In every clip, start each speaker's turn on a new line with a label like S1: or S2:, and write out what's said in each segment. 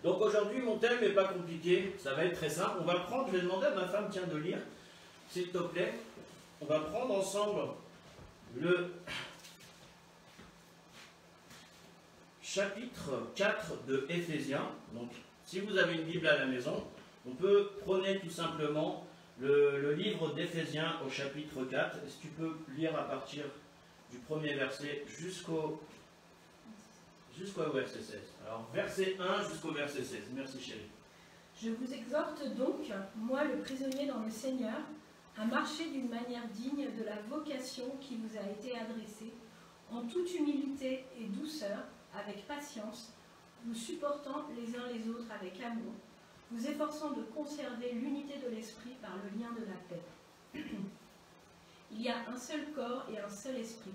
S1: Donc aujourd'hui, mon thème n'est pas compliqué, ça va être très simple. On va prendre, je vais demander à ma femme, tiens, de lire, s'il te plaît. On va prendre ensemble le chapitre 4 de Éphésiens. Donc, si vous avez une Bible à la maison, on peut prôner tout simplement le livre d'Éphésiens au chapitre 4. Est-ce que tu peux lire à partir du premier verset jusqu'au verset 16. Alors, verset 1 jusqu'au verset 16. Merci chérie.
S2: Je vous exhorte donc, moi le prisonnier dans le Seigneur, à marcher d'une manière digne de la vocation qui vous a été adressée, en toute humilité et douceur, avec patience, vous supportant les uns les autres avec amour, vous efforçant de conserver l'unité de l'esprit par le lien de la paix. Il y a un seul corps et un seul esprit,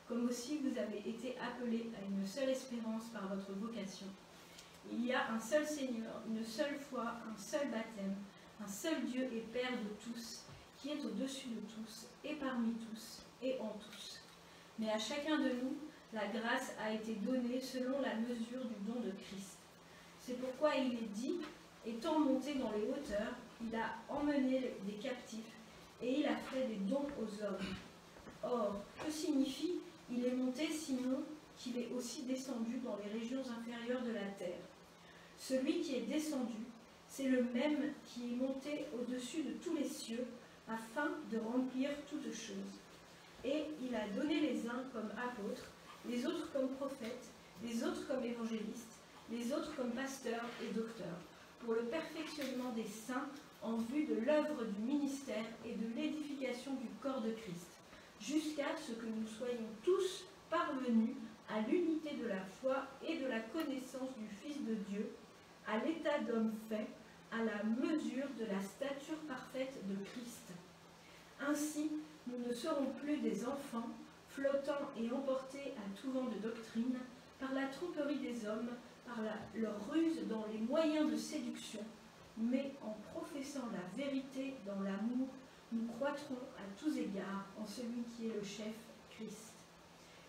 S2: comme aussi vous avez été appelés à une seule espérance par votre vocation. Il y a un seul Seigneur, une seule foi, un seul baptême, un seul Dieu et Père de tous, qui est au-dessus de tous, et parmi tous, et en tous. Mais à chacun de nous, la grâce a été donnée selon la mesure du don de Christ. C'est pourquoi il est dit, étant monté dans les hauteurs, il a emmené des captifs, et il a fait des dons aux hommes. Or, que signifie « il est monté » sinon qu'il est aussi descendu dans les régions inférieures de la terre? Celui qui est descendu, c'est le même qui est monté au-dessus de tous les cieux, afin de remplir toutes choses. Et il a donné les uns comme apôtres, les autres comme prophètes, les autres comme évangélistes, les autres comme pasteurs et docteurs, pour le perfectionnement des saints en vue de l'œuvre du ministère et de l'édification du corps de Christ, jusqu'à ce que nous soyons tous parvenus à l'unité de la foi et de la connaissance du Fils de Dieu, à l'état d'homme fait, à la mesure de la stature parfaite de Christ. Ainsi, nous ne serons plus des enfants, flottant et emportés à tout vent de doctrine, par la tromperie des hommes, par leur ruse dans les moyens de séduction, mais en professant la vérité dans l'amour, nous croîtrons à tous égards en celui qui est le chef, Christ.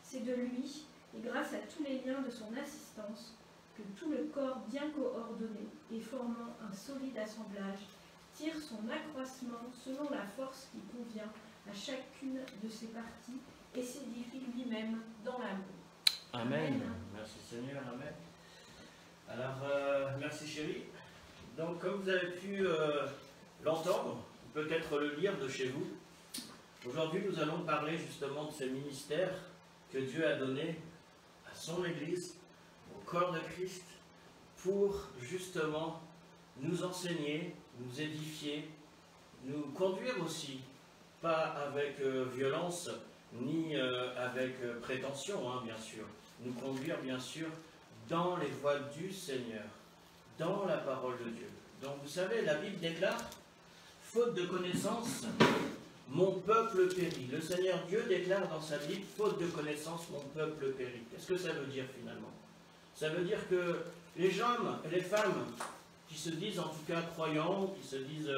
S2: C'est de lui, et grâce à tous les liens de son assistance, que tout le corps bien coordonné et formant un solide assemblage tire son accroissement selon la force qui convient à chacune de ses parties et s'édifie lui-même dans l'amour.
S1: Amen. Amen. Merci Seigneur. Amen. Alors, merci chérie. Donc, comme vous avez pu l'entendre, peut-être le lire de chez vous, aujourd'hui nous allons parler justement de ce ministère que Dieu a donné à son Église, au corps de Christ, pour justement nous enseigner, nous édifier, nous conduire aussi, pas avec violence, ni avec prétention, hein, bien sûr, nous conduire bien sûr dans les voies du Seigneur, dans la parole de Dieu. Donc vous savez, la Bible déclare, faute de connaissance, mon peuple périt. Le Seigneur Dieu déclare dans sa Bible, faute de connaissance, mon peuple périt. Qu'est-ce que ça veut dire finalement? Ça veut dire que les hommes et les femmes qui se disent en tout cas croyants, qui se disent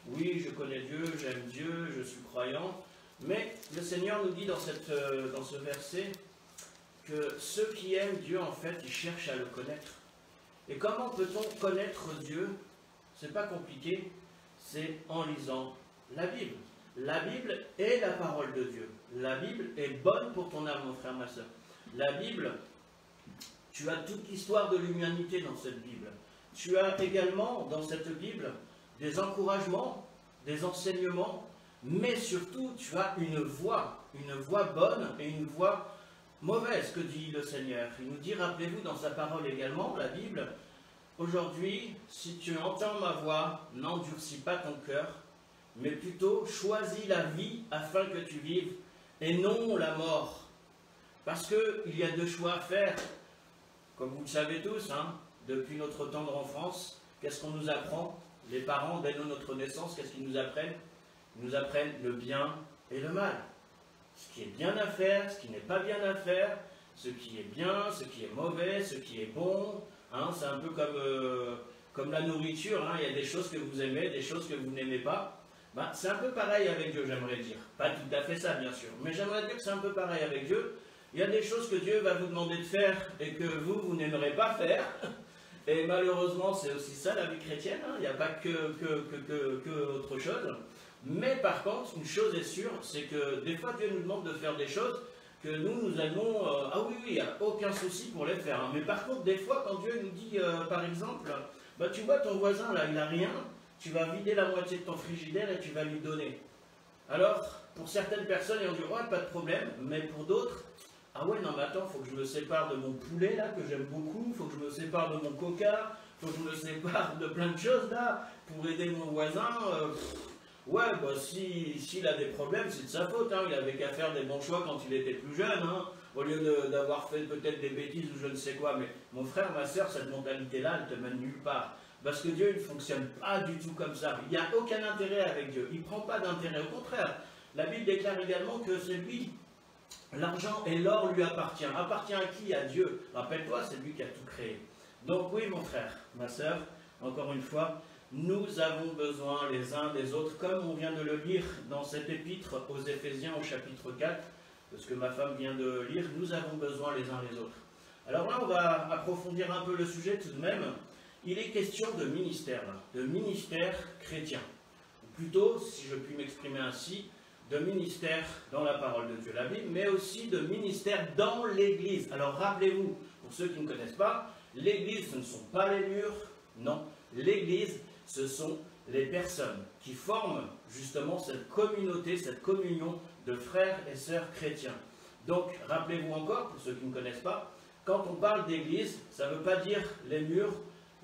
S1: oui, je connais Dieu, j'aime Dieu, je suis croyant, mais le Seigneur nous dit dans ce verset que ceux qui aiment Dieu, en fait, ils cherchent à le connaître. Et comment peut-on connaître Dieu? C'est pas compliqué, c'est en lisant la Bible. La Bible est la parole de Dieu. La Bible est bonne pour ton âme, mon frère, ma soeur. La Bible, tu as toute l'histoire de l'humanité dans cette Bible. Tu as également dans cette Bible des encouragements, des enseignements, mais surtout tu as une voix bonne et une voix mauvaise, que dit le Seigneur. Il nous dit, rappelez-vous dans sa parole également, la Bible, aujourd'hui, si tu entends ma voix, n'endurcis pas ton cœur, mais plutôt choisis la vie afin que tu vives, et non la mort. Parce qu'il y a deux choix à faire, comme vous le savez tous, hein, depuis notre tendre enfance, qu'est-ce qu'on nous apprend? Les parents, dès notre naissance, qu'est-ce qu'ils nous apprennent? Ils nous apprennent le bien et le mal. Ce qui est bien à faire, ce qui n'est pas bien à faire, ce qui est bien, ce qui est mauvais, ce qui est bon. Hein, c'est un peu comme la nourriture, hein, il y a des choses que vous aimez, des choses que vous n'aimez pas. Ben, c'est un peu pareil avec Dieu, j'aimerais dire. Pas tout à fait ça, bien sûr, mais j'aimerais dire que c'est un peu pareil avec Dieu. Il y a des choses que Dieu va vous demander de faire et que vous n'aimerez pas faire. Et malheureusement, c'est aussi ça la vie chrétienne, hein. Il n'y a pas que autre chose. Mais par contre, une chose est sûre, c'est que des fois Dieu nous demande de faire des choses que nous allons, ah oui, il n'y a aucun souci pour les faire. Hein. Mais par contre, des fois, quand Dieu nous dit, par exemple, bah, tu vois ton voisin là, il n'a rien, tu vas vider la moitié de ton frigidaire et tu vas lui donner. Alors, pour certaines personnes, ils vont dire, ouais, pas de problème, mais pour d'autres, ah ouais, non mais attends, il faut que je me sépare de mon poulet là, que j'aime beaucoup, il faut que je me sépare de mon coca, il faut que je me sépare de plein de choses là, pour aider mon voisin. Ouais, bah s'il a des problèmes, c'est de sa faute, hein. Il avait qu'à faire des bons choix quand il était plus jeune, hein, au lieu d'avoir fait peut-être des bêtises ou je ne sais quoi. Mais mon frère, ma soeur, cette mentalité-là, elle te mène nulle part. Parce que Dieu, il ne fonctionne pas du tout comme ça. Il n'y a aucun intérêt avec Dieu. Il ne prend pas d'intérêt. Au contraire, la Bible déclare également que c'est lui, l'argent et l'or lui appartient. Appartient à qui? À Dieu. Rappelle-toi, c'est lui qui a tout créé. Donc oui, mon frère, ma soeur, encore une fois, nous avons besoin les uns des autres, comme on vient de le lire dans cet épître aux Éphésiens au chapitre 4, ce que ma femme vient de lire, nous avons besoin les uns les autres. Alors là, on va approfondir un peu le sujet tout de même. Il est question de ministère, de ministère chrétien. Ou plutôt, si je puis m'exprimer ainsi, de ministère dans la parole de Dieu, la Bible, mais aussi de ministère dans l'Église. Alors rappelez-vous, pour ceux qui ne connaissent pas, l'Église, ce ne sont pas les murs, non. L'Église, ce sont les personnes qui forment justement cette communauté, cette communion de frères et sœurs chrétiens. Donc, rappelez-vous encore, pour ceux qui ne connaissent pas, quand on parle d'église, ça ne veut pas dire les murs,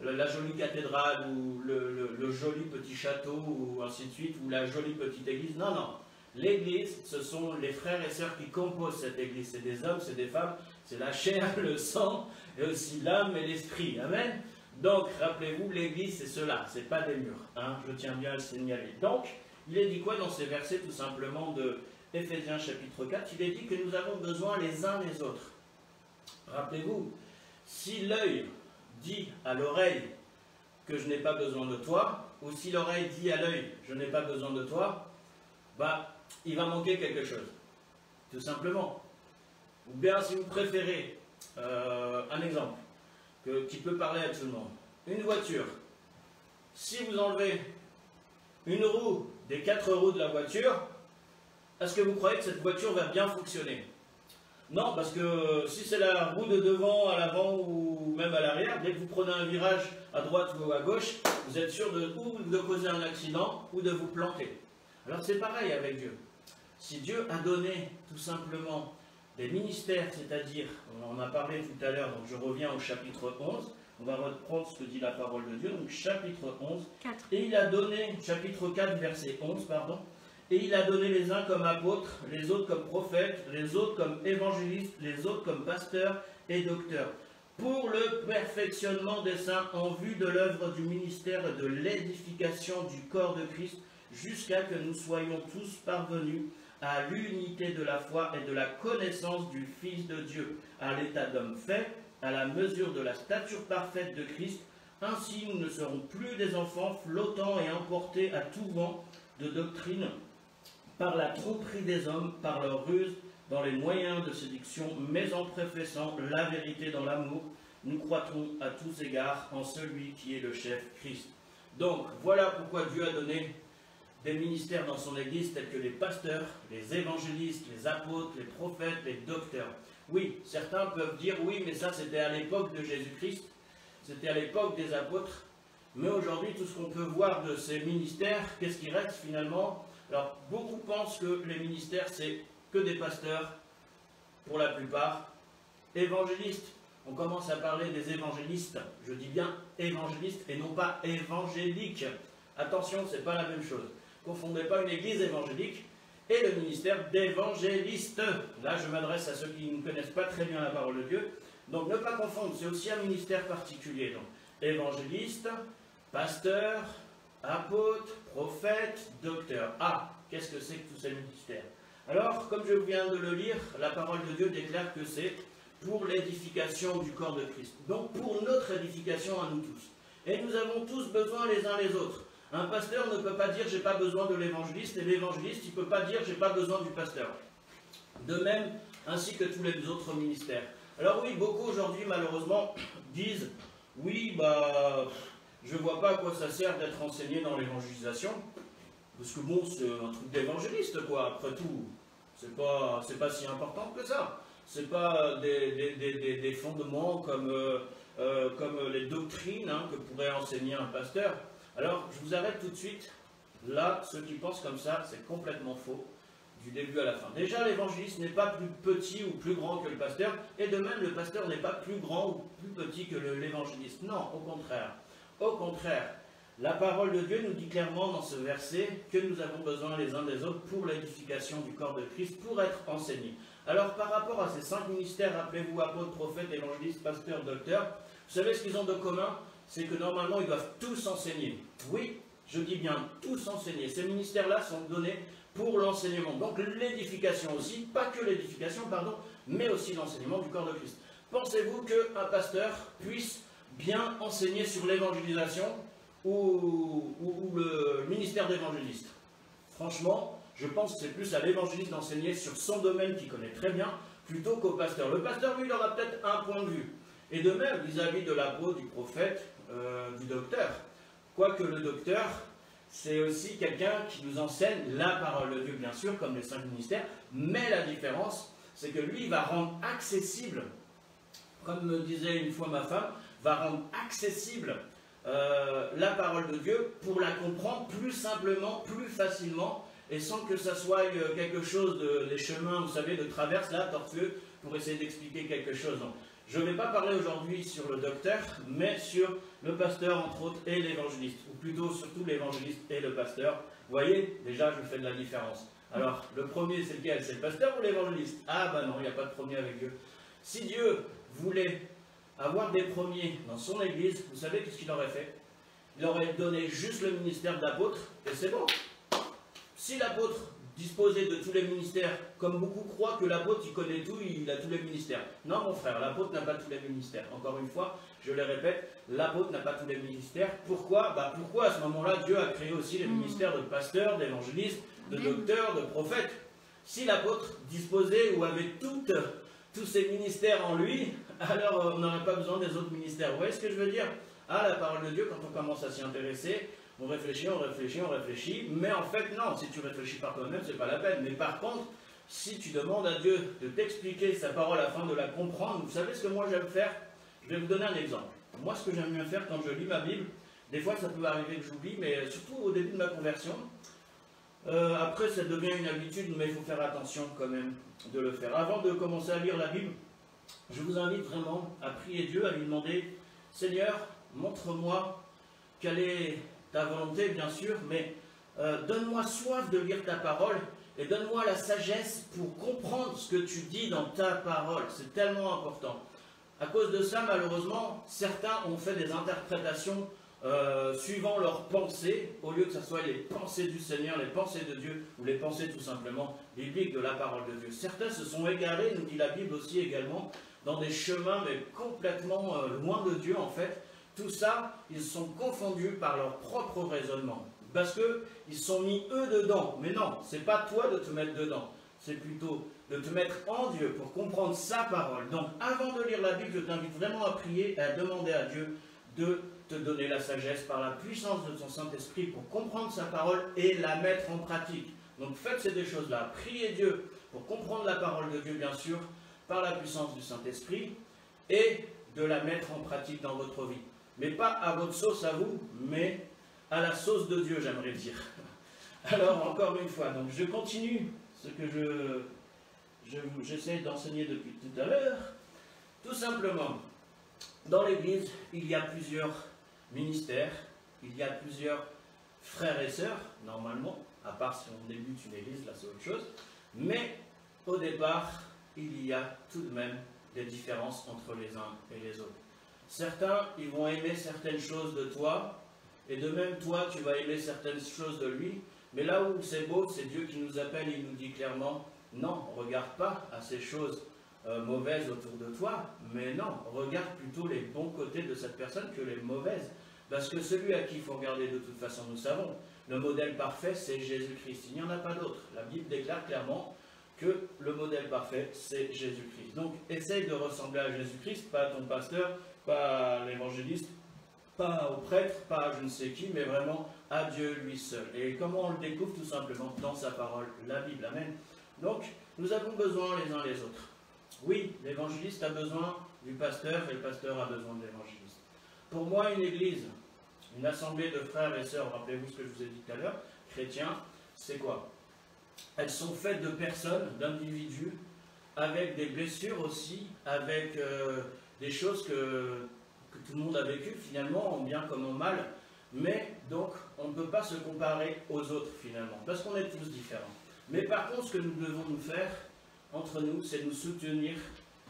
S1: la jolie cathédrale ou le joli petit château ou ainsi de suite, ou la jolie petite église. Non, non. L'église, ce sont les frères et sœurs qui composent cette église. C'est des hommes, c'est des femmes, c'est la chair, le sang, et aussi l'âme et l'esprit. Amen. Donc, rappelez-vous, l'église, c'est cela, c'est pas des murs. Hein, je tiens bien à le signaler. Donc, il est dit quoi dans ces versets, tout simplement, de Éphésiens chapitre 4? Il est dit que nous avons besoin les uns des autres. Rappelez-vous, si l'œil dit à l'oreille que je n'ai pas besoin de toi, ou si l'oreille dit à l'œil, je n'ai pas besoin de toi, bah, il va manquer quelque chose. Tout simplement. Ou bien, si vous préférez, un exemple, qui peut parler à tout le monde. Une voiture, si vous enlevez une roue des 4 roues de la voiture, est-ce que vous croyez que cette voiture va bien fonctionner? Non, parce que si c'est la roue de devant, à l'avant ou même à l'arrière, dès que vous prenez un virage à droite ou à gauche, vous êtes sûr ou de causer un accident ou de vous planter. Alors c'est pareil avec Dieu. Si Dieu a donné tout simplement des ministères, c'est-à-dire, on en a parlé tout à l'heure, donc je reviens au chapitre 11, on va reprendre ce que dit la parole de Dieu, donc chapitre 11,
S2: 4.
S1: Et il a donné, chapitre 4, verset 11, pardon, et il a donné les uns comme apôtres, les autres comme prophètes, les autres comme évangélistes, les autres comme pasteurs et docteurs, pour le perfectionnement des saints en vue de l'œuvre du ministère et de l'édification du corps de Christ, jusqu'à que nous soyons tous parvenus à l'unité de la foi et de la connaissance du Fils de Dieu, à l'état d'homme fait, à la mesure de la stature parfaite de Christ. Ainsi nous ne serons plus des enfants flottants et emportés à tout vent de doctrine, par la tromperie des hommes, par leur ruse, dans les moyens de séduction, mais en professant la vérité dans l'amour, nous croîtrons à tous égards en celui qui est le chef, Christ. Donc, voilà pourquoi Dieu a donné des ministères dans son Église tels que les pasteurs, les évangélistes, les apôtres, les prophètes, les docteurs. Oui, certains peuvent dire, oui, mais ça c'était à l'époque de Jésus-Christ, c'était à l'époque des apôtres, mais aujourd'hui, tout ce qu'on peut voir de ces ministères, qu'est-ce qui reste finalement? Alors, beaucoup pensent que les ministères, c'est que des pasteurs, pour la plupart. Évangélistes, on commence à parler des évangélistes, je dis bien évangélistes et non pas évangéliques. Attention, ce n'est pas la même chose. Confondez pas une église évangélique et le ministère d'évangéliste. Là, je m'adresse à ceux qui ne connaissent pas très bien la parole de Dieu. Donc, ne pas confondre, c'est aussi un ministère particulier. Donc, évangéliste, pasteur, apôtre, prophète, docteur. Ah, qu'est-ce que c'est que tous ces ministères? Alors, comme je viens de le lire, la parole de Dieu déclare que c'est pour l'édification du corps de Christ. Donc, pour notre édification à nous tous. Et nous avons tous besoin les uns les autres. Un pasteur ne peut pas dire « j'ai pas besoin de l'évangéliste » et l'évangéliste, il ne peut pas dire « j'ai pas besoin du pasteur ». De même, ainsi que tous les autres ministères. Alors oui, beaucoup aujourd'hui, malheureusement, disent oui, bah, je vois pas à quoi ça sert d'être enseigné dans l'évangélisation, parce que bon, c'est un truc d'évangéliste, quoi, après tout. C'est pas si important que ça. C'est pas des fondements comme les doctrines hein, que pourrait enseigner un pasteur. Alors, je vous arrête tout de suite. Là, ceux qui pensent comme ça, c'est complètement faux, du début à la fin. Déjà, l'évangéliste n'est pas plus petit ou plus grand que le pasteur, et de même, le pasteur n'est pas plus grand ou plus petit que l'évangéliste. Non, au contraire. Au contraire, la parole de Dieu nous dit clairement dans ce verset que nous avons besoin les uns des autres pour l'édification du corps de Christ, pour être enseignés. Alors, par rapport à ces 5 ministères, rappelez-vous, apôtres, prophètes, évangélistes, pasteurs, docteurs, vous savez ce qu'ils ont de commun? C'est que normalement, ils doivent tous enseigner. Oui, je dis bien tous enseigner. Ces ministères-là sont donnés pour l'enseignement. Donc l'édification aussi, pas que l'édification, pardon, mais aussi l'enseignement du corps de Christ. Pensez-vous qu'un pasteur puisse bien enseigner sur l'évangélisation ou le ministère d'évangéliste? Franchement, je pense que c'est plus à l'évangéliste d'enseigner sur son domaine qu'il connaît très bien, plutôt qu'au pasteur. Le pasteur, lui, il aura peut-être un point de vue. Et de même, vis-à-vis de l'apôtre, du prophète, du docteur. Quoique le docteur, c'est aussi quelqu'un qui nous enseigne la parole de Dieu, bien sûr, comme les 5 ministères, mais la différence, c'est que lui, il va rendre accessible, comme me disait une fois ma femme, va rendre accessible la parole de Dieu pour la comprendre plus simplement, plus facilement, et sans que ça soit quelque chose des chemins, vous savez, de traverse, là, tortueux, pour essayer d'expliquer quelque chose. Donc, je ne vais pas parler aujourd'hui sur le docteur, mais sur le pasteur, entre autres, et l'évangéliste, ou plutôt surtout l'évangéliste et le pasteur. Vous voyez, déjà, je fais de la différence. Alors, le premier, c'est lequel? C'est le pasteur ou l'évangéliste? Ah, ben non, il n'y a pas de premier avec Dieu. Si Dieu voulait avoir des premiers dans son église, vous savez qu'est-ce qu'il aurait fait? Il aurait donné juste le ministère d'apôtre, et c'est bon. Si l'apôtre disposait de tous les ministères, comme beaucoup croient que l'apôtre, il connaît tout, il a tous les ministères. Non, mon frère, l'apôtre n'a pas tous les ministères. Encore une fois, je le répète, l'apôtre n'a pas tous les ministères. Pourquoi? Pourquoi à ce moment-là, Dieu a créé aussi les ministères de pasteur, d'évangéliste, de docteur, de prophète? Si l'apôtre disposait ou avait tous ces ministères en lui, alors on n'aurait pas besoin des autres ministères. Vous voyez ce que je veux dire? Ah, la parole de Dieu, quand on commence à s'y intéresser, on réfléchit, on réfléchit, on réfléchit, mais en fait non, si tu réfléchis par toi-même, c'est pas la peine. Mais par contre, si tu demandes à Dieu de t'expliquer sa parole afin de la comprendre, vous savez ce que moi j'aime faire? Je vais vous donner un exemple. Moi, ce que j'aime bien faire quand je lis ma Bible, des fois ça peut arriver que j'oublie, mais surtout au début de ma conversion, après ça devient une habitude, mais il faut faire attention quand même de le faire. Avant de commencer à lire la Bible, je vous invite vraiment à prier Dieu, à lui demander, Seigneur, montre-moi quelle est ta volonté, bien sûr, mais donne-moi soif de lire ta parole et donne-moi la sagesse pour comprendre ce que tu dis dans ta parole. C'est tellement important. À cause de ça, malheureusement, certains ont fait des interprétations suivant leurs pensées, au lieu que ce soit les pensées du Seigneur, les pensées de Dieu, ou les pensées tout simplement bibliques de la parole de Dieu. Certains se sont égarés, nous dit la Bible aussi également, dans des chemins mais complètement loin de Dieu en fait. Tout ça, ils sont confondus par leur propre raisonnement. Parce qu'ils sont mis eux dedans. Mais non, c'est pas toi de te mettre dedans. C'est plutôt de te mettre en Dieu pour comprendre sa parole. Donc avant de lire la Bible, je t'invite vraiment à prier et à demander à Dieu de te donner la sagesse par la puissance de son Saint-Esprit pour comprendre sa parole et la mettre en pratique. Donc faites ces deux choses-là. Priez Dieu pour comprendre la parole de Dieu, bien sûr, par la puissance du Saint-Esprit, et de la mettre en pratique dans votre vie. Mais pas à votre sauce à vous, mais à la sauce de Dieu, j'aimerais dire. Alors, encore une fois, donc je continue ce que j'essaie d'enseigner depuis tout à l'heure. Tout simplement, dans l'Église, il y a plusieurs ministères, il y a plusieurs frères et sœurs, normalement, à part si on débute une Église, là c'est autre chose. Mais, au départ, il y a tout de même des différences entre les uns et les autres. Certains, ils vont aimer certaines choses de toi, et de même toi, tu vas aimer certaines choses de lui. Mais là où c'est beau, c'est Dieu qui nous appelle et il nous dit clairement, non, regarde pas à ces choses mauvaises autour de toi, mais non, regarde plutôt les bons côtés de cette personne que les mauvaises. Parce que celui à qui il faut regarder de toute façon, nous savons, le modèle parfait, c'est Jésus-Christ. Il n'y en a pas d'autre. La Bible déclare clairement que le modèle parfait, c'est Jésus-Christ. Donc, essaye de ressembler à Jésus-Christ, pas à ton pasteur, pas à l'évangéliste, pas au prêtre, pas à je ne sais qui, mais vraiment à Dieu lui seul. Et comment on le découvre? Tout simplement dans sa parole, la Bible. Amen. Donc, nous avons besoin les uns les autres. Oui, l'évangéliste a besoin du pasteur et le pasteur a besoin de l'évangéliste. Pour moi, une église, une assemblée de frères et sœurs, rappelez-vous ce que je vous ai dit tout à l'heure, chrétiens, c'est quoi? Elles sont faites de personnes, d'individus, avec des blessures aussi, avec des choses que tout le monde a vécues finalement, en bien comme en mal. Mais donc, on ne peut pas se comparer aux autres finalement, parce qu'on est tous différents. Mais par contre, ce que nous devons nous faire entre nous, c'est nous soutenir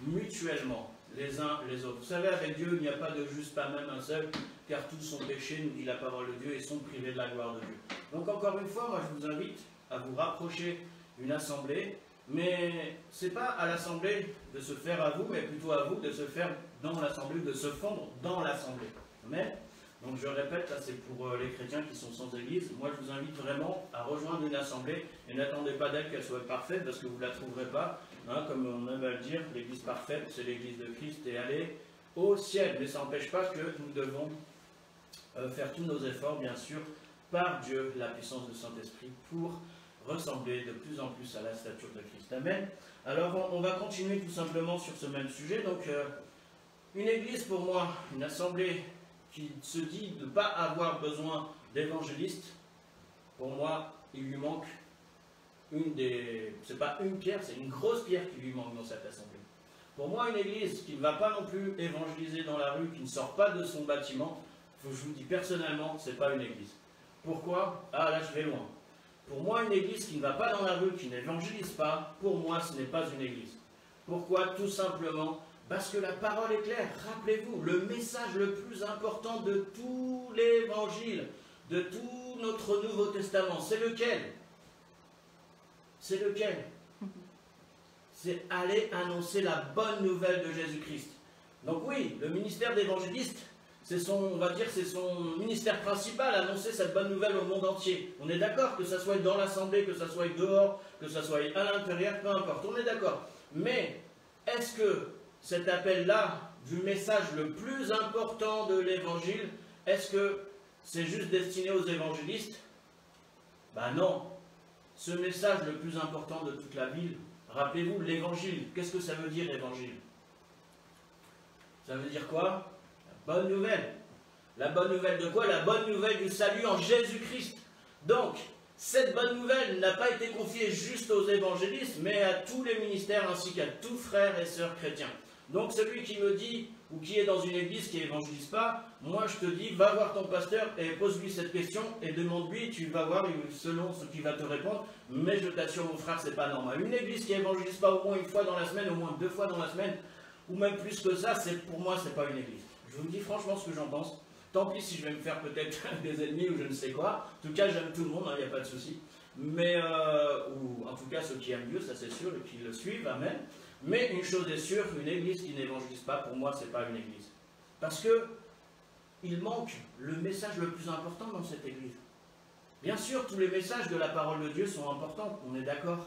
S1: mutuellement les uns les autres. Vous savez, avec Dieu, il n'y a pas de juste, pas même un seul, car tous sont péchés, nous dit la parole de Dieu, et sont privés de la gloire de Dieu. Donc encore une fois, moi je vous invite à vous rapprocher d'une assemblée, mais ce n'est pas à l'assemblée de se faire à vous, mais plutôt à vous de se faire dans l'assemblée, de se fondre dans l'assemblée. Amen. Donc je répète, là c'est pour les chrétiens qui sont sans église. Moi je vous invite vraiment à rejoindre une assemblée et n'attendez pas d'elle qu'elle soit parfaite parce que vous ne la trouverez pas. Hein, comme on aime à le dire, l'église parfaite c'est l'église de Christ et aller au ciel. Mais ça n'empêche pas que nous devons faire tous nos efforts, bien sûr, par Dieu, la puissance du Saint-Esprit, pour ressembler de plus en plus à la stature de Christ. Amen. Alors on va continuer tout simplement sur ce même sujet. Donc une église pour moi, une assemblée qui se dit de ne pas avoir besoin d'évangélistes, pour moi, il lui manque c'est pas une pierre, c'est une grosse pierre qui lui manque dans cette assemblée. Pour moi, une église qui ne va pas non plus évangéliser dans la rue, qui ne sort pas de son bâtiment, je vous dis personnellement, ce n'est pas une église. Pourquoi? Ah là, je vais loin. Pour moi, une église qui ne va pas dans la rue, qui n'évangélise pas, pour moi, ce n'est pas une église. Pourquoi? Tout simplement parce que la parole est claire. Rappelez-vous, le message le plus important de tout l'évangile, de tout notre Nouveau Testament, c'est lequel? C'est lequel? C'est aller annoncer la bonne nouvelle de Jésus-Christ. Donc oui, le ministère d'évangéliste, c'est son, on va dire, c'est son ministère principal, annoncer cette bonne nouvelle au monde entier. On est d'accord, que ça soit dans l'assemblée, que ça soit dehors, que ça soit à l'intérieur, peu importe, on est d'accord. Mais est-ce que cet appel-là, du message le plus important de l'évangile, est-ce que c'est juste destiné aux évangélistes? Ben non. Ce message le plus important de toute la Bible, rappelez-vous, l'évangile. Qu'est-ce que ça veut dire, évangile? Ça veut dire quoi? La bonne nouvelle. La bonne nouvelle de quoi? La bonne nouvelle du salut en Jésus-Christ. Donc, cette bonne nouvelle n'a pas été confiée juste aux évangélistes, mais à tous les ministères ainsi qu'à tous frères et sœurs chrétiens. Donc celui qui me dit, ou qui est dans une église qui n'évangélise pas, moi je te dis, va voir ton pasteur et pose-lui cette question et demande-lui, tu vas voir selon ce qu'il va te répondre, mais je t'assure mon frère, c'est pas normal. Une église qui n'évangélise pas au moins une fois dans la semaine, au moins 2 fois dans la semaine, ou même plus que ça, pour moi c'est pas une église. Je vous dis franchement ce que j'en pense. Tant pis si je vais me faire peut-être des ennemis ou je ne sais quoi. En tout cas j'aime tout le monde, il n'y a pas de souci. Mais, ou en tout cas ceux qui aiment Dieu, ça c'est sûr, et qui le suivent, amen. Mais une chose est sûre, une église qui n'évangélise pas, pour moi, ce n'est pas une église. Parce que il manque le message le plus important dans cette église. Bien sûr, tous les messages de la parole de Dieu sont importants, on est d'accord.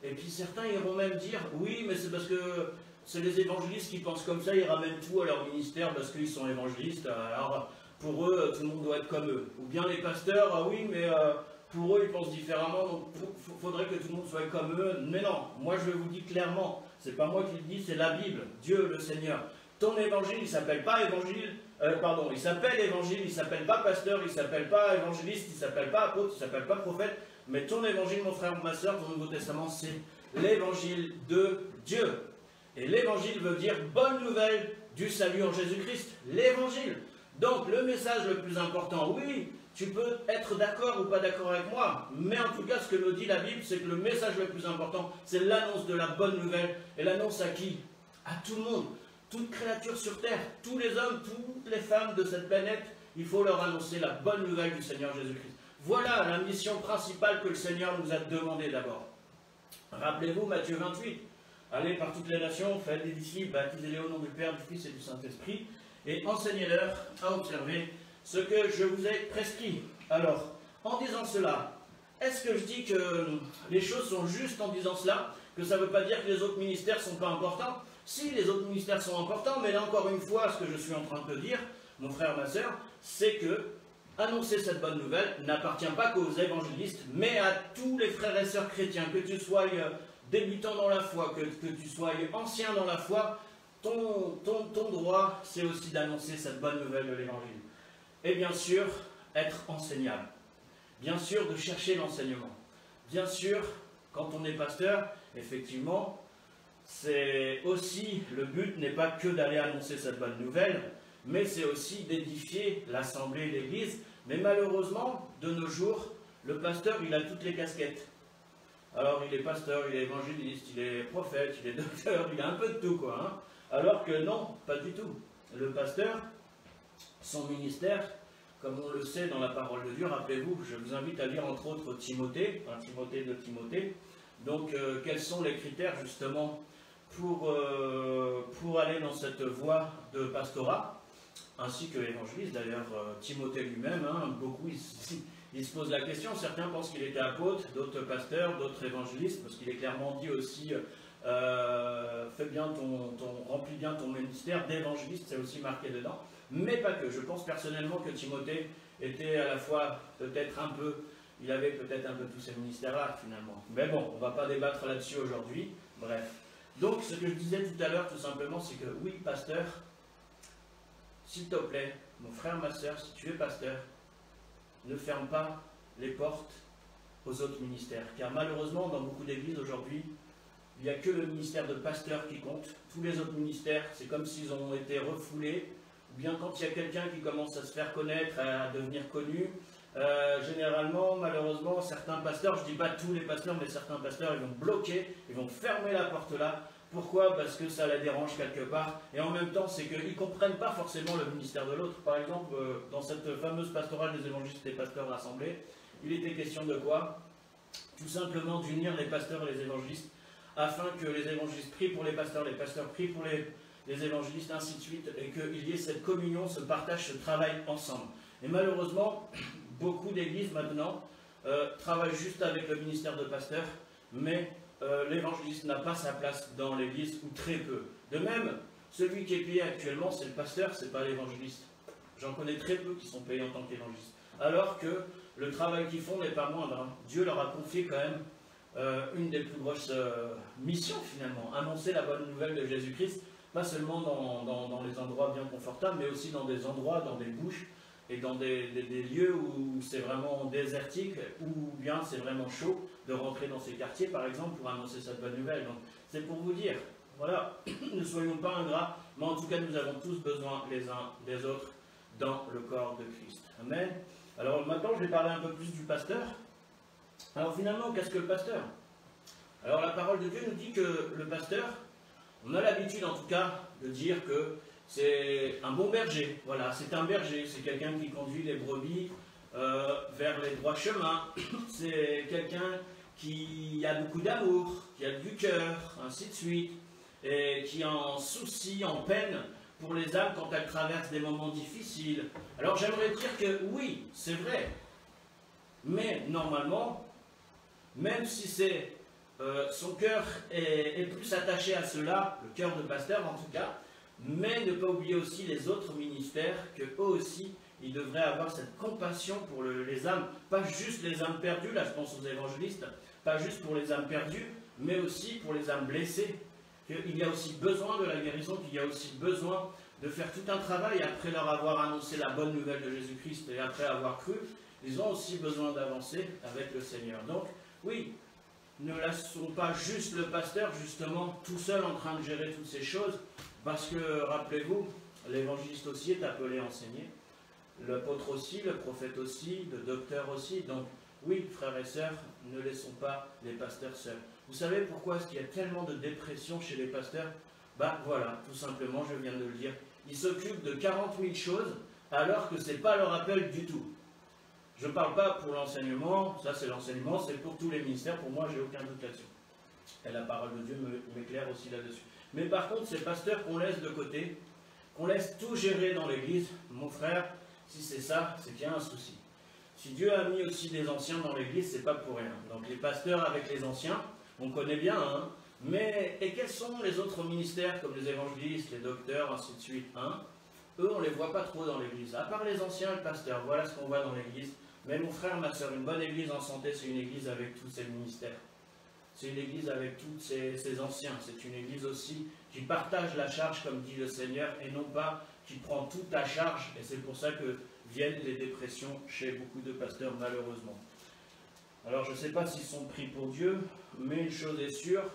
S1: Et puis certains iront même dire, oui, mais c'est parce que c'est les évangélistes qui pensent comme ça, ils ramènent tout à leur ministère parce qu'ils sont évangélistes, alors pour eux, tout le monde doit être comme eux. Ou bien les pasteurs, ah oui, mais pour eux, ils pensent différemment, donc il faudrait que tout le monde soit comme eux. Mais non, moi je vous dis clairement, c'est pas moi qui le dis, c'est la Bible, Dieu le Seigneur. Ton évangile, il ne s'appelle pas évangile, il s'appelle évangile, il ne s'appelle pas pasteur, il ne s'appelle pas évangéliste, il ne s'appelle pas apôtre, il ne s'appelle pas prophète, mais ton évangile, mon frère, ma soeur, ton Nouveau Testament, c'est l'évangile de Dieu. Et l'évangile veut dire bonne nouvelle du salut en Jésus-Christ, l'évangile. Donc le message le plus important, oui, tu peux être d'accord ou pas d'accord avec moi, mais en tout cas ce que nous dit la Bible, c'est que le message le plus important, c'est l'annonce de la bonne nouvelle. Et l'annonce à qui? À tout le monde, toute créature sur terre, tous les hommes, toutes les femmes de cette planète, il faut leur annoncer la bonne nouvelle du Seigneur Jésus-Christ. Voilà la mission principale que le Seigneur nous a demandé d'abord. Rappelez-vous Matthieu 28, allez par toutes les nations, faites des disciples, baptisez-les au nom du Père, du Fils et du Saint-Esprit, et enseignez-leur à observer ce que je vous ai prescrit. Alors, en disant cela, est-ce que je dis que les choses sont justes en disant cela? Que ça ne veut pas dire que les autres ministères ne sont pas importants? Si les autres ministères sont importants, mais là encore une fois, ce que je suis en train de te dire, mon frère, ma soeur, c'est que annoncer cette bonne nouvelle n'appartient pas qu'aux évangélistes, mais à tous les frères et sœurs chrétiens, que tu sois débutant dans la foi, que tu sois ancien dans la foi, ton droit, c'est aussi d'annoncer cette bonne nouvelle de l'évangile. Et bien sûr, être enseignable. Bien sûr, de chercher l'enseignement. Bien sûr, quand on est pasteur, effectivement, c'est aussi, le but n'est pas que d'aller annoncer cette bonne nouvelle, mais c'est aussi d'édifier l'assemblée, l'église. Mais malheureusement, de nos jours, le pasteur, il a toutes les casquettes. Alors, il est pasteur, il est évangéliste, il est prophète, il est docteur, il a un peu de tout, quoi. Hein. Alors que non, pas du tout. Le pasteur, son ministère, comme on le sait dans la parole de Dieu, rappelez-vous, je vous invite à lire entre autres Timothée, Timothée de Timothée. Donc, quels sont les critères justement pour aller dans cette voie de pastorat, ainsi que l'évangéliste. D'ailleurs, Timothée lui-même, beaucoup il se pose la question. Certains pensent qu'il était apôtre, d'autres pasteurs, d'autres évangélistes, parce qu'il est clairement dit aussi remplis bien ton ministère d'évangéliste, c'est aussi marqué dedans. Mais pas que. Je pense personnellement que Timothée était à la fois peut-être un peu, il avait peut-être un peu tous ces ministères-là finalement. Mais bon, on ne va pas débattre là-dessus aujourd'hui. Bref. Donc, ce que je disais tout à l'heure, tout simplement, c'est que oui, pasteur, s'il te plaît, mon frère, ma soeur, si tu es pasteur, ne ferme pas les portes aux autres ministères. Car malheureusement, dans beaucoup d'églises aujourd'hui, il n'y a que le ministère de pasteur qui compte. Tous les autres ministères, c'est comme s'ils ont été refoulés. Ou bien quand il y a quelqu'un qui commence à se faire connaître, à devenir connu, généralement, malheureusement, certains pasteurs, je ne dis pas tous les pasteurs, mais certains pasteurs, ils vont bloquer, ils vont fermer la porte là. Pourquoi? Parce que ça les dérange quelque part. Et en même temps, c'est qu'ils ne comprennent pas forcément le ministère de l'autre. Par exemple, dans cette fameuse pastorale des évangélistes et pasteurs rassemblés, il était question de quoi? Tout simplement d'unir les pasteurs et les évangélistes, afin que les évangélistes prient pour les pasteurs prient pour les évangélistes, ainsi de suite, et qu'il y ait cette communion, ce partage, ce travail ensemble. Et malheureusement, beaucoup d'églises maintenant travaillent juste avec le ministère de pasteur, mais l'évangéliste n'a pas sa place dans l'église, ou très peu. De même, celui qui est payé actuellement, c'est le pasteur, c'est pas l'évangéliste. J'en connais très peu qui sont payés en tant qu'évangéliste. Alors que le travail qu'ils font n'est pas moindre. Hein. Dieu leur a confié quand même une des plus grosses missions finalement, annoncer la bonne nouvelle de Jésus-Christ, pas seulement dans les endroits bien confortables, mais aussi dans des endroits, dans des bouches, et dans des lieux où c'est vraiment désertique, ou bien c'est vraiment chaud de rentrer dans ces quartiers, par exemple, pour annoncer cette bonne nouvelle. Donc, c'est pour vous dire, voilà, ne soyons pas ingrats, mais en tout cas, nous avons tous besoin les uns des autres dans le corps de Christ. Amen. Alors maintenant, je vais parler un peu plus du pasteur. Alors finalement, qu'est-ce que le pasteur? Alors la parole de Dieu nous dit que le pasteur, on a l'habitude en tout cas de dire que c'est un bon berger, voilà, c'est un berger, c'est quelqu'un qui conduit les brebis vers les droits chemins, c'est quelqu'un qui a beaucoup d'amour, qui a du cœur, ainsi de suite, et qui est en souci, en peine pour les âmes quand elles traversent des moments difficiles. Alors j'aimerais dire que oui, c'est vrai, mais normalement, même si c'est son cœur est plus attaché à cela, le cœur de pasteur en tout cas, mais ne pas oublier aussi les autres ministères, que eux aussi, ils devraient avoir cette compassion pour les âmes, pas juste les âmes perdues, là je pense aux évangélistes, pas juste pour les âmes perdues, mais aussi pour les âmes blessées. Il y a aussi besoin de la guérison, qu'il y a aussi besoin de faire tout un travail après leur avoir annoncé la bonne nouvelle de Jésus-Christ et après avoir cru, ils ont aussi besoin d'avancer avec le Seigneur. Donc, oui, ne laissons pas juste le pasteur, justement, tout seul en train de gérer toutes ces choses, parce que, rappelez-vous, l'évangéliste aussi est appelé à enseigner, l'apôtre aussi, le prophète aussi, le docteur aussi. Donc, oui, frères et sœurs, ne laissons pas les pasteurs seuls. Vous savez pourquoi est-ce qu'il y a tellement de dépression chez les pasteurs? Ben voilà, tout simplement, je viens de le dire. Ils s'occupent de 40 000 choses, alors que ce n'est pas leur appel du tout. Je ne parle pas pour l'enseignement, ça c'est l'enseignement, c'est pour tous les ministères, pour moi j'ai aucun doute là-dessus. Et la parole de Dieu m'éclaire aussi là-dessus. Mais par contre, ces pasteurs qu'on laisse de côté, qu'on laisse tout gérer dans l'église, mon frère, si c'est ça, c'est qu'il y a un souci. Si Dieu a mis aussi des anciens dans l'église, c'est pas pour rien. Donc les pasteurs avec les anciens, on connaît bien, hein, Et quels sont les autres ministères, comme les évangélistes, les docteurs, ainsi de suite, hein? Eux, on ne les voit pas trop dans l'église. À part les anciens et le pasteur, voilà ce qu'on voit dans l'église. Mais mon frère, ma soeur, une bonne église en santé, c'est une église avec tous ses ministères. C'est une église avec tous ses anciens. C'est une église aussi qui partage la charge, comme dit le Seigneur, et non pas qui prend toute la charge. Et c'est pour ça que viennent les dépressions chez beaucoup de pasteurs, malheureusement. Alors, je ne sais pas s'ils sont pris pour Dieu, mais une chose est sûre,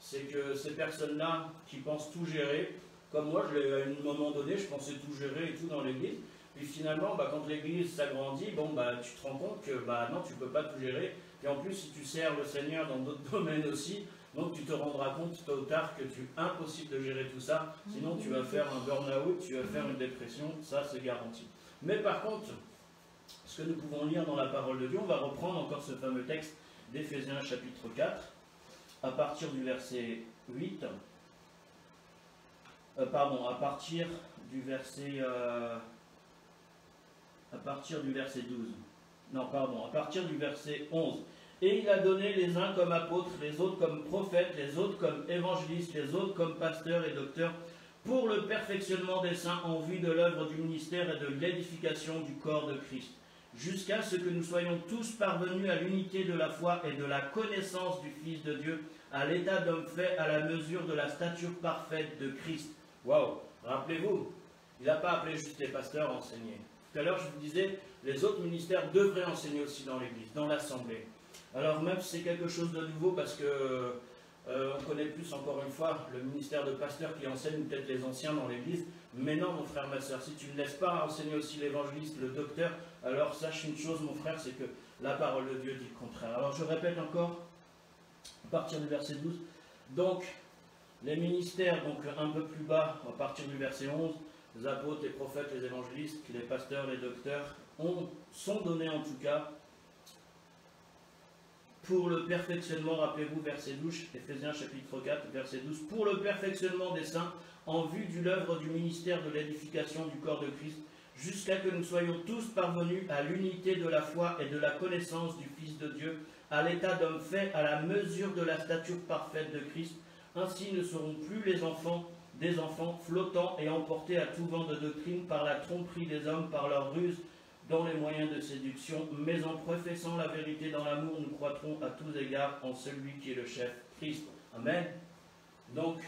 S1: c'est que ces personnes-là qui pensent tout gérer, comme moi, à un moment donné, je pensais tout gérer et tout dans l'église. Puis finalement, quand l'église s'agrandit, tu te rends compte que non, tu ne peux pas tout gérer. Et en plus, si tu sers le Seigneur dans d'autres domaines aussi, donc tu te rendras compte tôt ou tard que c'est impossible de gérer tout ça. Sinon, tu vas faire un burn-out, tu vas faire une dépression, ça c'est garanti. Mais par contre, ce que nous pouvons lire dans la parole de Dieu, on va reprendre encore ce fameux texte d'Éphésiens chapitre 4, à partir du verset 8. À partir du verset 12. Non, pardon, à partir du verset 11. Et il a donné les uns comme apôtres, les autres comme prophètes, les autres comme évangélistes, les autres comme pasteurs et docteurs, pour le perfectionnement des saints en vue de l'œuvre du ministère et de l'édification du corps de Christ, jusqu'à ce que nous soyons tous parvenus à l'unité de la foi et de la connaissance du Fils de Dieu, à l'état d'homme fait à la mesure de la stature parfaite de Christ. Waouh! Rappelez-vous, il n'a pas appelé juste les pasteurs à enseigner. Tout à l'heure, je vous disais, les autres ministères devraient enseigner aussi dans l'Église, dans l'Assemblée. Alors même si c'est quelque chose de nouveau, parce que on connaît plus, encore une fois, le ministère de pasteur qui enseigne peut-être les anciens dans l'Église, mais non, mon frère, ma soeur, si tu ne laisses pas enseigner aussi l'évangéliste, le docteur, alors sache une chose, mon frère, c'est que la parole de Dieu dit le contraire. Alors je répète encore, à partir du verset 12, donc les ministères, donc un peu plus bas, à partir du verset 11, les apôtres, les prophètes, les évangélistes, les pasteurs, les docteurs, sont donnés en tout cas pour le perfectionnement, rappelez-vous, verset 12, Éphésiens chapitre 4, verset 12, pour le perfectionnement des saints, en vue de l'œuvre du ministère de l'édification du corps de Christ, jusqu'à que nous soyons tous parvenus à l'unité de la foi et de la connaissance du Fils de Dieu, à l'état d'homme fait à la mesure de la stature parfaite de Christ. Ainsi ne seront plus des enfants flottants et emportés à tout vent de doctrine par la tromperie des hommes, par leur ruse, dans les moyens de séduction, mais en professant la vérité dans l'amour, nous croîtrons à tous égards en celui qui est le chef, Christ. Amen. Donc,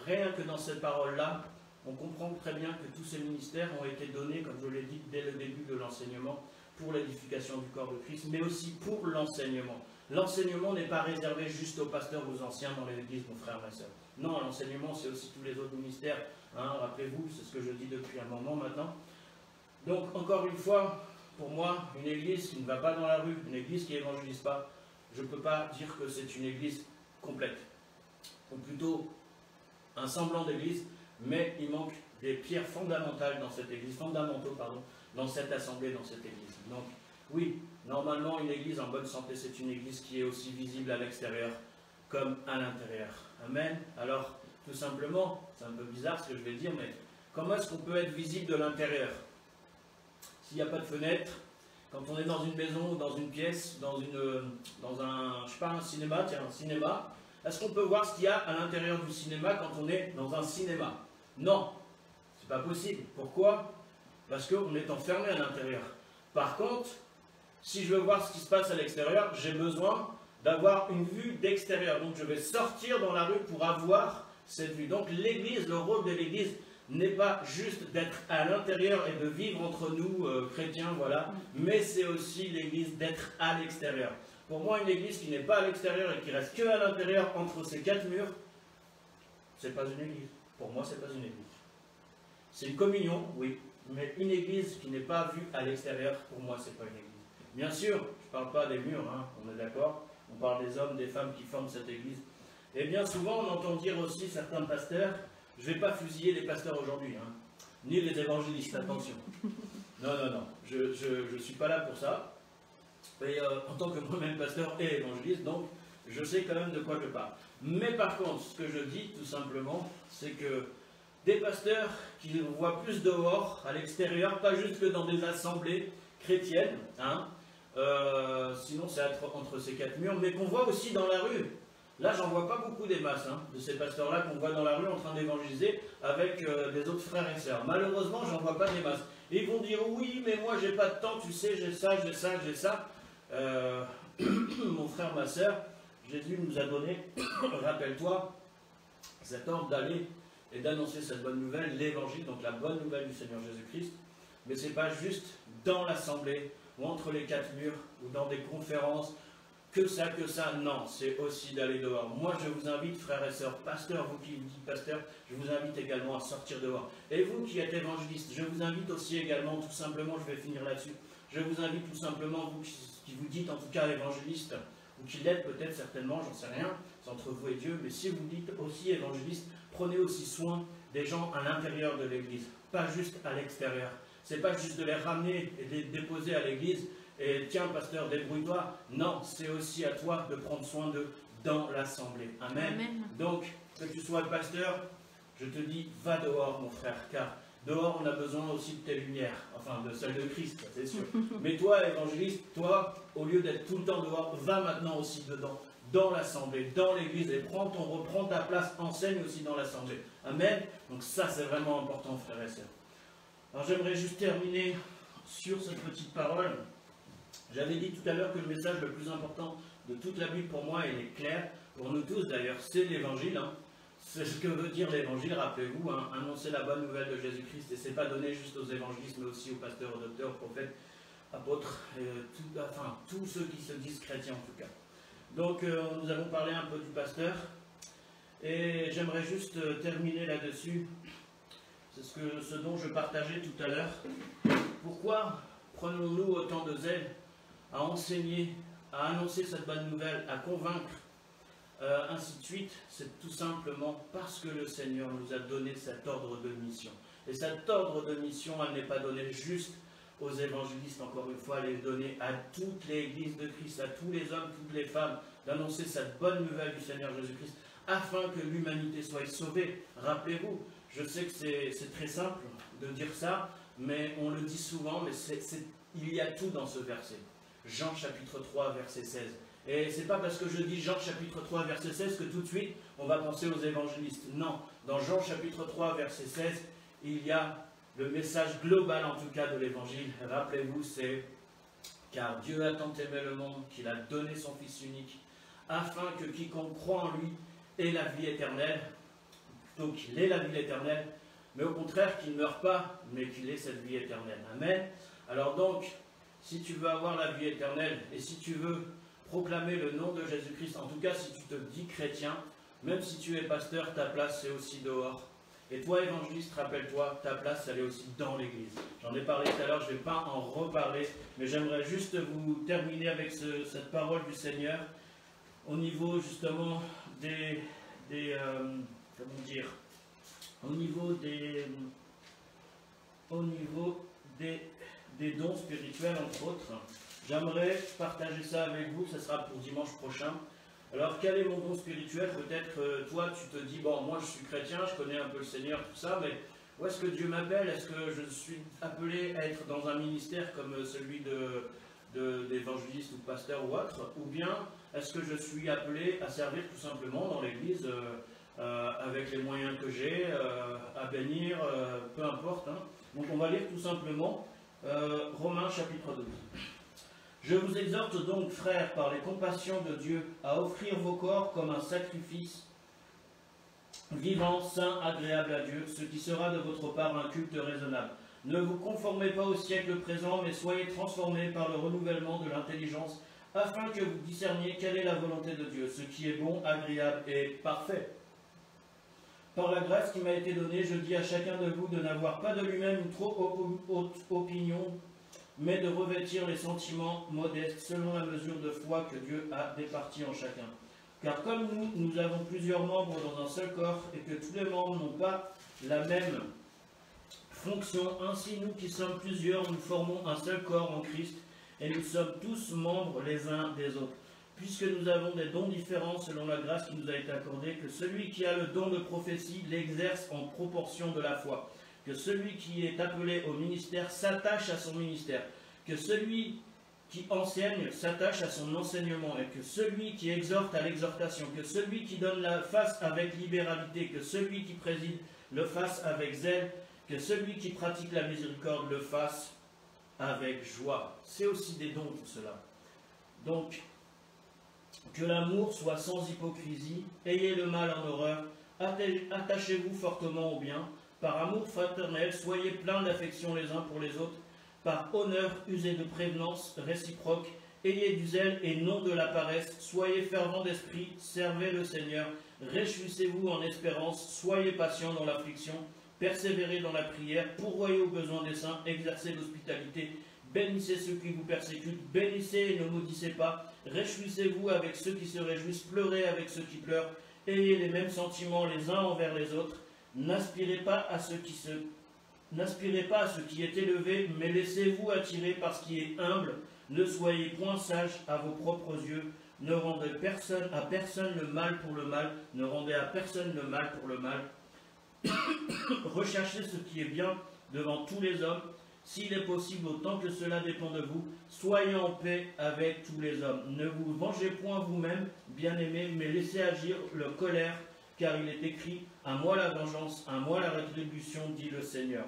S1: rien que dans cette parole-là, on comprend très bien que tous ces ministères ont été donnés, comme je l'ai dit dès le début de l'enseignement, pour l'édification du corps de Christ, mais aussi pour l'enseignement. L'enseignement n'est pas réservé juste aux pasteurs, aux anciens dans l'église, mon frère, ma soeur. Non, l'enseignement, c'est aussi tous les autres ministères. Rappelez-vous, c'est ce que je dis depuis un moment maintenant. Donc, encore une fois, pour moi, une église qui ne va pas dans la rue, une église qui n'évangélise pas, je ne peux pas dire que c'est une église complète. Ou plutôt un semblant d'église, mais il manque des pierres fondamentales dans cette église, dans cette assemblée, dans cette église. Donc, oui, normalement, une église en bonne santé, c'est une église qui est aussi visible à l'extérieur comme à l'intérieur. Amen. Alors, tout simplement, c'est un peu bizarre ce que je vais dire, mais comment est-ce qu'on peut être visible de l'intérieur? S'il n'y a pas de fenêtre, quand on est dans une maison, dans une pièce, dans un cinéma, est-ce qu'on peut voir ce qu'il y a à l'intérieur du cinéma quand on est dans un cinéma? Non, c'est pas possible. Pourquoi? Parce qu'on est enfermé à l'intérieur. Par contre, si je veux voir ce qui se passe à l'extérieur, j'ai besoin d'avoir une vue d'extérieur. Donc je vais sortir dans la rue pour avoir cette vue. Donc l'église, le rôle de l'église, n'est pas juste d'être à l'intérieur et de vivre entre nous, chrétiens, voilà, mais c'est aussi l'église d'être à l'extérieur. Pour moi, une église qui n'est pas à l'extérieur et qui reste que à l'intérieur entre ces quatre murs, c'est pas une église. Pour moi, c'est pas une église. C'est une communion, oui, mais une église qui n'est pas vue à l'extérieur, pour moi, c'est pas une église. Bien sûr, je ne parle pas des murs, on est d'accord, on parle des hommes, des femmes qui forment cette église. Et bien souvent, on entend dire aussi certains pasteurs, je ne vais pas fusiller les pasteurs aujourd'hui, ni les évangélistes, attention. Non, je ne suis pas là pour ça. Et en tant que moi-même pasteur et évangéliste, donc je sais quand même de quoi je parle. Mais par contre, ce que je dis tout simplement, c'est que des pasteurs qui voient plus dehors, à l'extérieur, pas juste que dans des assemblées chrétiennes, sinon c'est entre ces quatre murs, mais qu'on voit aussi dans la rue. Là, j'en vois pas beaucoup des masses, hein, de ces pasteurs-là qu'on voit dans la rue en train d'évangéliser avec des autres frères et sœurs. Malheureusement, j'en vois pas des masses. Et ils vont dire, oui, mais moi, j'ai pas de temps, tu sais, j'ai ça, j'ai ça, j'ai ça. Mon frère, ma sœur, Jésus nous a donné, rappelle-toi, cet ordre d'aller et d'annoncer cette bonne nouvelle, l'évangile, donc la bonne nouvelle du Seigneur Jésus-Christ. Mais ce n'est pas juste dans l'assemblée, ou entre les quatre murs, ou dans des conférences, que ça, non, c'est aussi d'aller dehors. Moi, je vous invite, frères et sœurs, pasteurs, vous qui vous dites pasteur, je vous invite également à sortir dehors. Et vous qui êtes évangélistes, je vous invite aussi également, tout simplement, je vais finir là-dessus, je vous invite tout simplement, vous qui vous dites en tout cas évangéliste, ou qui l'êtes peut-être certainement, j'en sais rien, c'est entre vous et Dieu, mais si vous dites aussi évangéliste, prenez aussi soin des gens à l'intérieur de l'église, pas juste à l'extérieur. C'est pas juste de les ramener et de les déposer à l'église, et tiens, pasteur, débrouille-toi. Non, c'est aussi à toi de prendre soin d'eux dans l'assemblée. Amen. Amen. Donc, que tu sois le pasteur, je te dis, va dehors, mon frère, car dehors, on a besoin aussi de tes lumières, enfin, de celles de Christ, c'est sûr. Mais toi, évangéliste, toi, au lieu d'être tout le temps dehors, va maintenant aussi dedans, dans l'assemblée, dans l'église, et reprends ta place, enseigne aussi dans l'assemblée. Amen. Donc ça, c'est vraiment important, frères et sœurs. Alors, j'aimerais juste terminer sur cette petite parole. J'avais dit tout à l'heure que le message le plus important de toute la Bible pour moi, il est clair, pour nous tous d'ailleurs, c'est l'évangile. Hein. C'est ce que veut dire l'évangile, rappelez-vous, hein, annoncer la bonne nouvelle de Jésus-Christ, et c'est pas donné juste aux évangélistes, mais aussi aux pasteurs, aux docteurs, aux prophètes, apôtres, tous ceux qui se disent chrétiens en tout cas. Donc nous avons parlé un peu du pasteur, et j'aimerais juste terminer là-dessus. C'est ce dont je partageais tout à l'heure. Pourquoi prenons-nous autant de zèle à enseigner, à annoncer cette bonne nouvelle, à convaincre, ainsi de suite? C'est tout simplement parce que le Seigneur nous a donné cet ordre de mission. Et cet ordre de mission, elle n'est pas donnée juste aux évangélistes, encore une fois, elle est donnée à toute l'Église de Christ, à tous les hommes, toutes les femmes, d'annoncer cette bonne nouvelle du Seigneur Jésus-Christ, afin que l'humanité soit sauvée. Rappelez-vous, je sais que c'est très simple de dire ça, mais on le dit souvent, mais il y a tout dans ce verset. Jean chapitre 3, verset 16. Et c'est pas parce que je dis Jean chapitre 3, verset 16 que tout de suite on va penser aux évangélistes. Non, dans Jean chapitre 3, verset 16, il y a le message global en tout cas de l'évangile. Rappelez-vous, c'est « Car Dieu a tant aimé le monde qu'il a donné son Fils unique, afin que quiconque croit en lui ait la vie éternelle. » Donc qu'il ait la vie éternelle, mais au contraire qu'il ne meure pas, mais qu'il ait cette vie éternelle. Amen. Alors donc, si tu veux avoir la vie éternelle, et si tu veux proclamer le nom de Jésus-Christ, en tout cas si tu te dis chrétien, même si tu es pasteur, ta place c'est aussi dehors. Et toi évangéliste, rappelle-toi, ta place elle est aussi dans l'église. J'en ai parlé tout à l'heure, je ne vais pas en reparler, mais j'aimerais juste vous terminer avec cette parole du Seigneur, au niveau justement des dons spirituels, entre autres. J'aimerais partager ça avec vous, ce sera pour dimanche prochain. Alors, quel est mon don spirituel? Peut-être, toi, tu te dis, bon, moi, je suis chrétien, je connais un peu le Seigneur, tout ça, mais où est-ce que Dieu m'appelle? Est-ce que je suis appelé à être dans un ministère comme celui d'évangéliste ou de pasteur ou autre? Ou bien, est-ce que je suis appelé à servir tout simplement dans l'église avec les moyens que j'ai, à bénir, peu importe. Hein. Donc, on va lire tout simplement Romains chapitre 12. Je vous exhorte donc, frères, par les compassions de Dieu, à offrir vos corps comme un sacrifice vivant, saint, agréable à Dieu, ce qui sera de votre part un culte raisonnable. Ne vous conformez pas au siècle présent, mais soyez transformés par le renouvellement de l'intelligence, afin que vous discerniez quelle est la volonté de Dieu, ce qui est bon, agréable et parfait. Par la grâce qui m'a été donnée, je dis à chacun de vous de n'avoir pas de lui-même une trop haute opinion, mais de revêtir les sentiments modestes selon la mesure de foi que Dieu a départie en chacun. Car comme nous avons plusieurs membres dans un seul corps, et que tous les membres n'ont pas la même fonction, ainsi nous qui sommes plusieurs, nous formons un seul corps en Christ, et nous sommes tous membres les uns des autres. Puisque nous avons des dons différents selon la grâce qui nous a été accordée, que celui qui a le don de prophétie l'exerce en proportion de la foi. Que celui qui est appelé au ministère s'attache à son ministère. Que celui qui enseigne s'attache à son enseignement, et que celui qui exhorte à l'exhortation, que celui qui donne la face avec libéralité, que celui qui préside le fasse avec zèle, que celui qui pratique la miséricorde le fasse avec joie. C'est aussi des dons tout cela. Donc, que l'amour soit sans hypocrisie, ayez le mal en horreur, attachez-vous fortement au bien, par amour fraternel, soyez pleins d'affection les uns pour les autres, par honneur, usez de prévenance réciproque, ayez du zèle et non de la paresse, soyez fervents d'esprit, servez le Seigneur, réjouissez-vous en espérance, soyez patients dans l'affliction, persévérez dans la prière, pourvoyez aux besoins des saints, exercez l'hospitalité, bénissez ceux qui vous persécutent, bénissez et ne maudissez pas, réjouissez-vous avec ceux qui se réjouissent, pleurez avec ceux qui pleurent, ayez les mêmes sentiments les uns envers les autres, n'aspirez pas à ce qui est élevé, mais laissez-vous attirer par ce qui est humble, ne soyez point sages à vos propres yeux, ne rendez à personne le mal pour le mal, ne rendez à personne le mal pour le mal, recherchez ce qui est bien devant tous les hommes, s'il est possible, autant que cela dépend de vous, soyez en paix avec tous les hommes. Ne vous vengez point vous-même, bien-aimés, mais laissez agir le colère, car il est écrit, à moi la vengeance, à moi la rétribution, dit le Seigneur.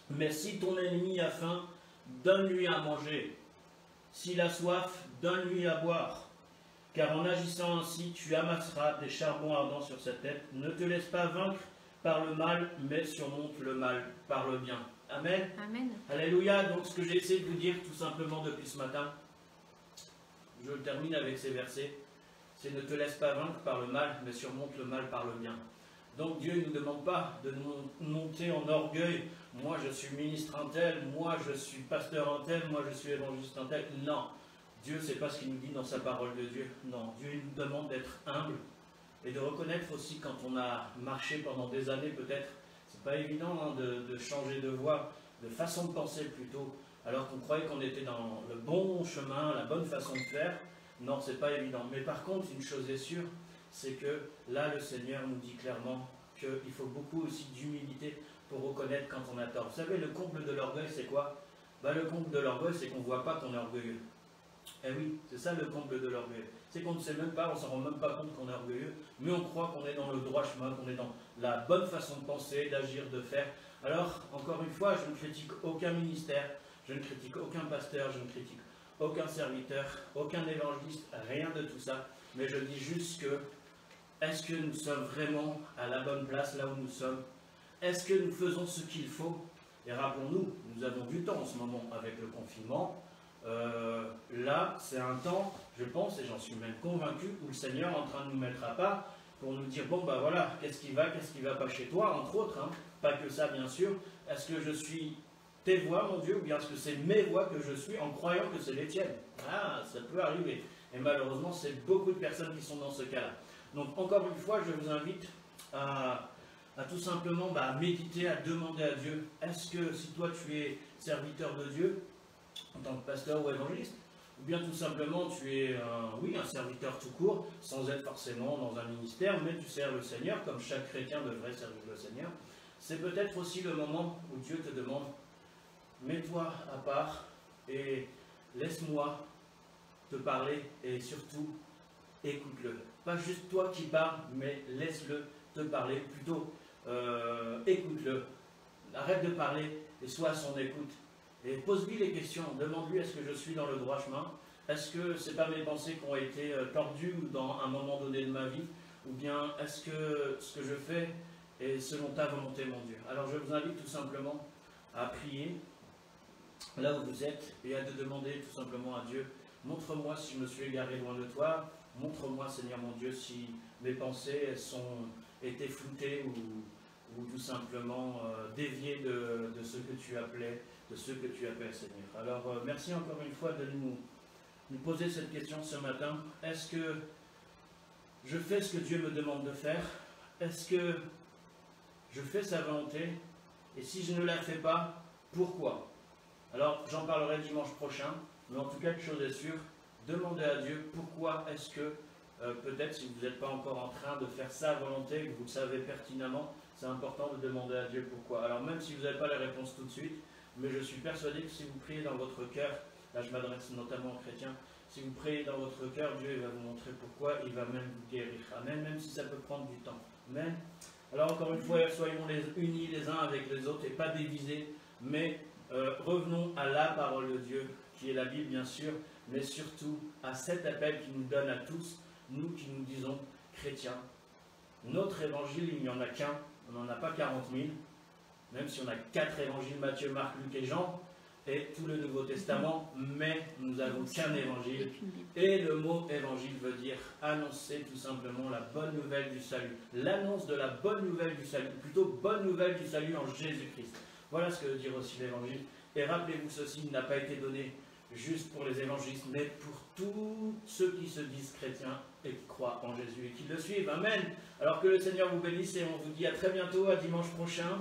S1: Mais si ton ennemi a faim, donne-lui à manger. S'il a soif, donne-lui à boire. Car en agissant ainsi, tu amasseras des charbons ardents sur sa tête. Ne te laisse pas vaincre par le mal, mais surmonte le mal par le bien. Amen.
S3: Amen.
S1: Alléluia. Donc ce que j'ai essayé de vous dire tout simplement depuis ce matin, je termine avec ces versets, c'est ne te laisse pas vaincre par le mal, mais surmonte le mal par le bien. Donc Dieu ne nous demande pas de nous monter en orgueil. Moi je suis ministre un tel, moi je suis pasteur un tel, moi je suis évangéliste un tel. Non, Dieu c'est pas ce qu'il nous dit dans sa parole de Dieu. Non, Dieu il nous demande d'être humble et de reconnaître aussi quand on a marché pendant des années peut-être. C'est pas évident hein, de changer de voie, de façon de penser plutôt, alors qu'on croyait qu'on était dans le bon chemin, la bonne façon de faire. Non, c'est pas évident. Mais par contre, une chose est sûre, c'est que là, le Seigneur nous dit clairement qu'il faut beaucoup aussi d'humilité pour reconnaître quand on a tort. Vous savez, le comble de l'orgueil, c'est quoi? Le comble de l'orgueil, c'est qu'on ne voit pas qu'on est orgueilleux. Eh oui, c'est ça le comble de l'orgueil. C'est qu'on ne sait même pas, on ne s'en rend même pas compte qu'on est orgueilleux, mais on croit qu'on est dans le droit chemin, qu'on est dans la bonne façon de penser, d'agir, de faire. Alors, encore une fois, je ne critique aucun ministère, je ne critique aucun pasteur, je ne critique aucun serviteur, aucun évangéliste, rien de tout ça. Mais je dis juste que, est-ce que nous sommes vraiment à la bonne place, là où nous sommes? Est-ce que nous faisons ce qu'il faut? Et rappelons-nous, nous avons du temps en ce moment avec le confinement. Là, c'est un temps, je pense, et j'en suis même convaincu, où le Seigneur est en train de nous mettre à part pour nous dire, bon, voilà, qu'est-ce qui va pas chez toi, entre autres, hein, pas que ça, bien sûr. Est-ce que je suis tes voix, mon Dieu, ou bien est-ce que c'est mes voix que je suis en croyant que c'est les tiennes? Ah, ça peut arriver. Et malheureusement, c'est beaucoup de personnes qui sont dans ce cas-là. Donc, encore une fois, je vous invite à tout simplement méditer, à demander à Dieu, est-ce que si toi tu es serviteur de Dieu, en tant que pasteur ou évangéliste, ou bien tout simplement tu es un serviteur tout court, sans être forcément dans un ministère, mais tu sers le Seigneur, comme chaque chrétien devrait servir le Seigneur, c'est peut-être aussi le moment où Dieu te demande, mets-toi à part et laisse-moi te parler et surtout écoute-le. Pas juste toi qui parles, mais laisse-le te parler, plutôt écoute-le. Arrête de parler et sois à son écoute. Et pose-lui les questions, demande-lui est-ce que je suis dans le droit chemin? Est-ce que ce n'est pas mes pensées qui ont été tordues dans un moment donné de ma vie? Ou bien est-ce que ce que je fais est selon ta volonté, mon Dieu? Alors je vous invite tout simplement à prier là où vous êtes et à te demander tout simplement à Dieu, montre-moi si je me suis égaré loin de toi, montre-moi Seigneur mon Dieu si mes pensées ont été floutées ou tout simplement déviées de ce que tu appelais, de ce que tu appelles Seigneur. Alors merci encore une fois de nous poser cette question ce matin. Est-ce que je fais ce que Dieu me demande de faire? Est-ce que je fais sa volonté? Et si je ne la fais pas, pourquoi? Alors j'en parlerai dimanche prochain, mais en tout cas, une chose est sûre, demandez à Dieu pourquoi est-ce que, peut-être si vous n'êtes pas encore en train de faire sa volonté, que vous le savez pertinemment, c'est important de demander à Dieu pourquoi. Alors même si vous n'avez pas la réponse tout de suite, mais je suis persuadé que si vous priez dans votre cœur là je m'adresse notamment aux chrétiens, si vous priez dans votre cœur, Dieu il va vous montrer pourquoi, il va même vous guérir. Amen, même si ça peut prendre du temps. Amen. Alors encore une fois, soyons unis les uns avec les autres et pas divisés, mais revenons à la parole de Dieu, qui est la Bible bien sûr, mais surtout à cet appel qui nous donne à tous, nous qui nous disons chrétiens. Notre évangile, il n'y en a qu'un, on n'en a pas 40 000, même si on a 4 évangiles, Matthieu, Marc, Luc et Jean, et tout le Nouveau Testament, mais nous n'avons qu'un évangile. Et le mot évangile veut dire annoncer tout simplement la bonne nouvelle du salut. L'annonce de la bonne nouvelle du salut, plutôt bonne nouvelle du salut en Jésus-Christ. Voilà ce que veut dire aussi l'évangile. Et rappelez-vous ceci, il n'a pas été donné juste pour les évangélistes, mais pour tous ceux qui se disent chrétiens et qui croient en Jésus et qui le suivent. Amen. Alors que le Seigneur vous bénisse et on vous dit à très bientôt, à dimanche prochain.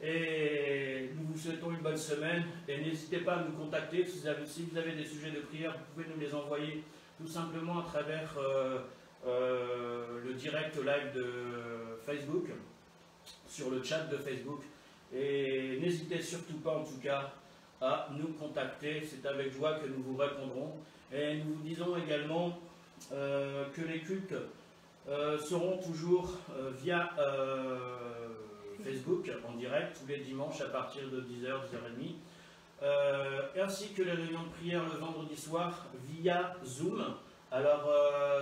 S1: Et nous vous souhaitons une bonne semaine. Et n'hésitez pas à nous contacter. Si vous avez des sujets de prière, vous pouvez nous les envoyer tout simplement à travers le direct live de Facebook, sur le chat de Facebook. Et n'hésitez surtout pas en tout cas à nous contacter, c'est avec joie que nous vous répondrons. Et nous vous disons également que les cultes seront toujours via Facebook en direct tous les dimanches à partir de 10h, 10h30, ainsi que les réunions de prière le vendredi soir via Zoom. Alors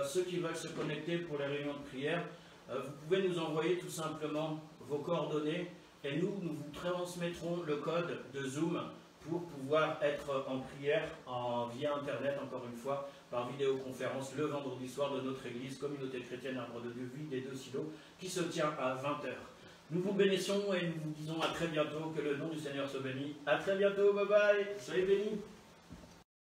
S1: ceux qui veulent se connecter pour les réunions de prière, vous pouvez nous envoyer tout simplement vos coordonnées et nous vous transmettrons le code de Zoom pour pouvoir être en prière via Internet, encore une fois, par vidéoconférence le vendredi soir de notre église, Communauté chrétienne Arbre de Dieu, Vie des Deux Silos, qui se tient à 20h. Nous vous bénissons et nous vous disons à très bientôt, que le nom du Seigneur soit béni. À très bientôt, bye bye, soyez bénis.